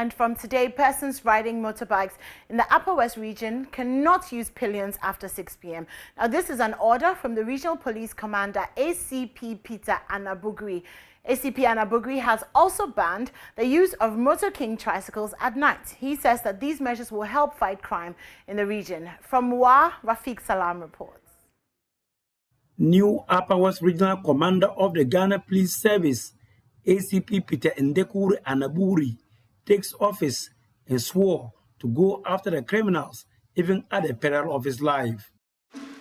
And from today, persons riding motorbikes in the Upper West region cannot use pillions after 6 p.m. Now, this is an order from the Regional Police Commander ACP Peter Anabugri. ACP Anabugri has also banned the use of Moto King tricycles at night. He says that these measures will help fight crime in the region. From Wa, Rafiq Salam reports. New Upper West Regional Commander of the Ghana Police Service, ACP Peter Anabugri, takes office and swore to go after the criminals, even at the peril of his life.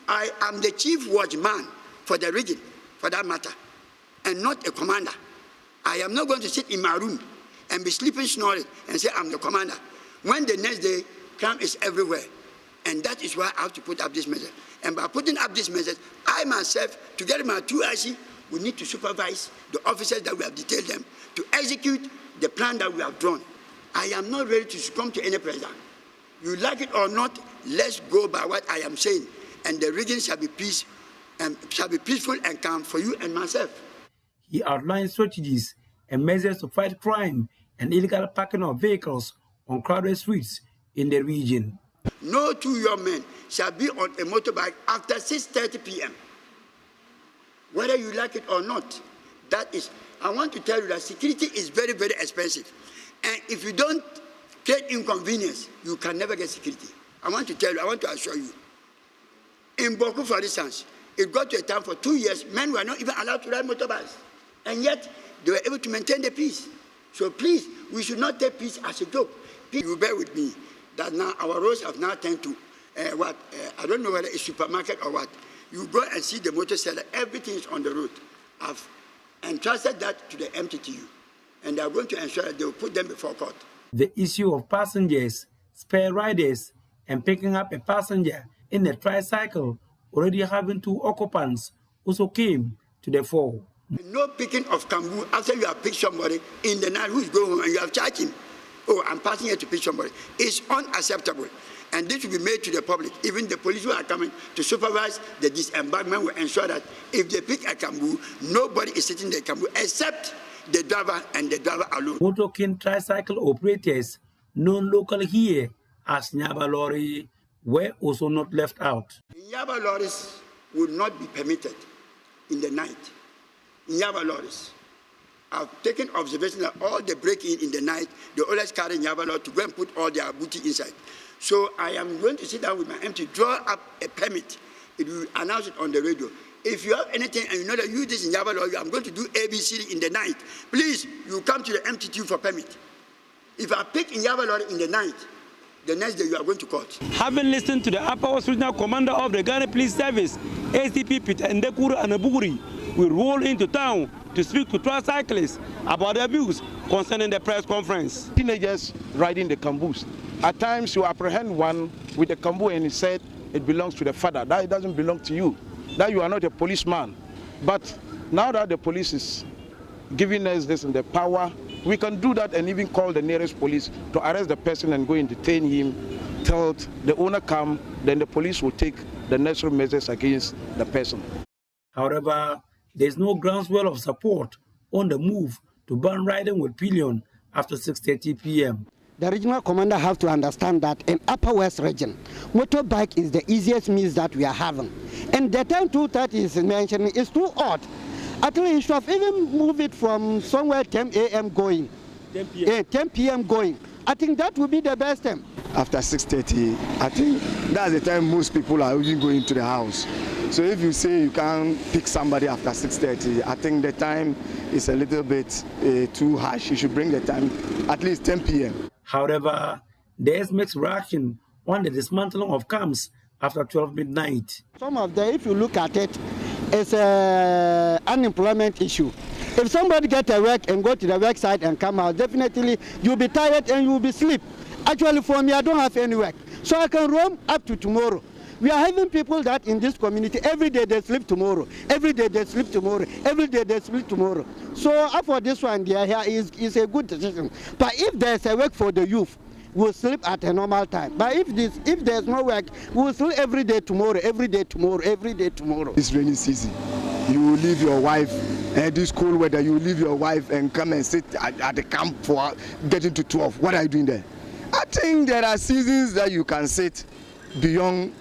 I am the chief watchman for the region, for that matter, and not a commander. I am not going to sit in my room and be sleeping, snoring, and say I'm the commander, when the next day crime is everywhere. And that is why I have to put up this measure. And by putting up this measure, I myself, together with my 2 IC, we need to supervise the officers that we have detailed them to execute the plan that we have drawn. I am not ready to succumb to any pressure. You like it or not, let's go by what I am saying, and the region shall be peaceful and calm for you and myself. He outlined strategies and measures to fight crime and illegal parking of vehicles on crowded streets in the region. No 2 young men shall be on a motorbike after 6:30 p.m. Whether you like it or not, that is, I want to tell you that security is very, very expensive. And if you don't create inconvenience, you can never get security. I want to tell you, I want to assure you. In Boku, for instance, it got to a time for 2 years, men were not even allowed to ride motorbikes. And yet, they were able to maintain the peace. So please, we should not take peace as a joke. Please, you bear with me that now our roads have now turned to I don't know whether it's supermarket or what. You go and see the motor seller, everything is on the road. I've entrusted that to the MTTU. And they are going to ensure that they will put them before court. The issue of passengers, spare riders, and picking up a passenger in a tricycle already having 2 occupants also came to the fore. No picking of kambu after you have picked somebody in the night who's going home and you have charged him. Oh, I'm passing here to pick somebody. It's unacceptable. And this will be made to the public. Even the police who are coming to supervise the disembarkment will ensure that if they pick a kambu, nobody is sitting in the kambu except the driver and the driver alone. Moto King tricycle operators, known locally here as Nyaba lorry, were also not left out. Nyaba lorries would not be permitted in the night. Nyaba lorries. I've taken observation that all the break-in the night, they always carry Nyaba lorry to go and put all their booty inside. So I am going to sit down with my MT, draw up a permit. It will announce it on the radio. If you have anything and you know that you this in Nyaba lorry, I'm going to do ABC in the night. Please, you come to the MTTU for permit. If I pick in Nyaba lorry in the night, the next day you are going to court. Having listened to the Upper West Regional Commander of the Ghana Police Service, ACP Peter Anabugri, will roll into town to speak to tricyclists about their views concerning the press conference. Teenagers riding the kamboos. At times you apprehend one with a kambu and he said it belongs to the father. That it doesn't belong to you. That you are not a policeman. But now that the police is giving us this and the power, we can do that and even call the nearest police to arrest the person and go and detain him till the owner comes. Then the police will take the necessary measures against the person. However, there is no groundswell of support on the move to ban riding with pillion after 6:30 p.m. The regional commander have to understand that in Upper West region, motorbike is the easiest means that we are having. And the time 2:30 is mentioning is too odd. At least you should have even move it from somewhere 10 a.m. going, 10 p.m. going. I think that would be the best time. After 6:30, I think that's the time most people are even going to the house. So if you say you can't pick somebody after 6:30, I think the time is a little bit too harsh. You should bring the time at least 10 p.m. However, there is mixed reaction on the dismantling of camps after 12 midnight. Some of them, if you look at it, it's an unemployment issue. If somebody gets a work and go to the work site and come out, definitely you'll be tired and you'll be asleep. Actually, for me, I don't have any work, so I can roam up to tomorrow. We are having people that in this community, every day they sleep tomorrow, every day they sleep tomorrow, every day they sleep tomorrow. So for this one, here is a good decision. But if there's a work for the youth, we'll sleep at a normal time. But if there's no work, we'll sleep every day tomorrow, every day tomorrow, every day tomorrow. This rainy season, you will leave your wife this cold weather, you leave your wife and come and sit at the camp for getting to 12. What are you doing there? I think there are seasons that you can sit beyond,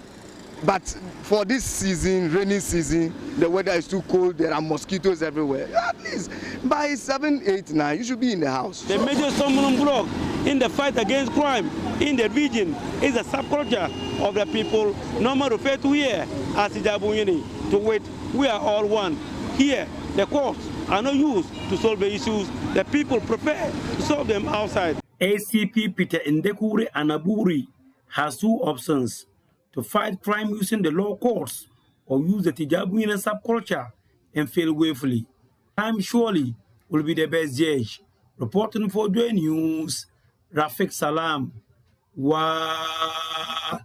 but for this season, rainy season, the weather is too cold, there are mosquitoes everywhere. At least by 7, 8, 9, you should be in the house. The major stumbling block in the fight against crime in the region is the subculture of the people, normally referred to here as Ijabuyini. To wit, we are all one. Here, the courts are not used to solve the issues. The people prefer to solve them outside. ACP Peter Ndekure Anaburi has two options: to fight crime using the law courts or use the Tijabuyini subculture and fail woefully. Time surely will be the best judge. Reporting for JoyNews, Rafik Salam. Wow.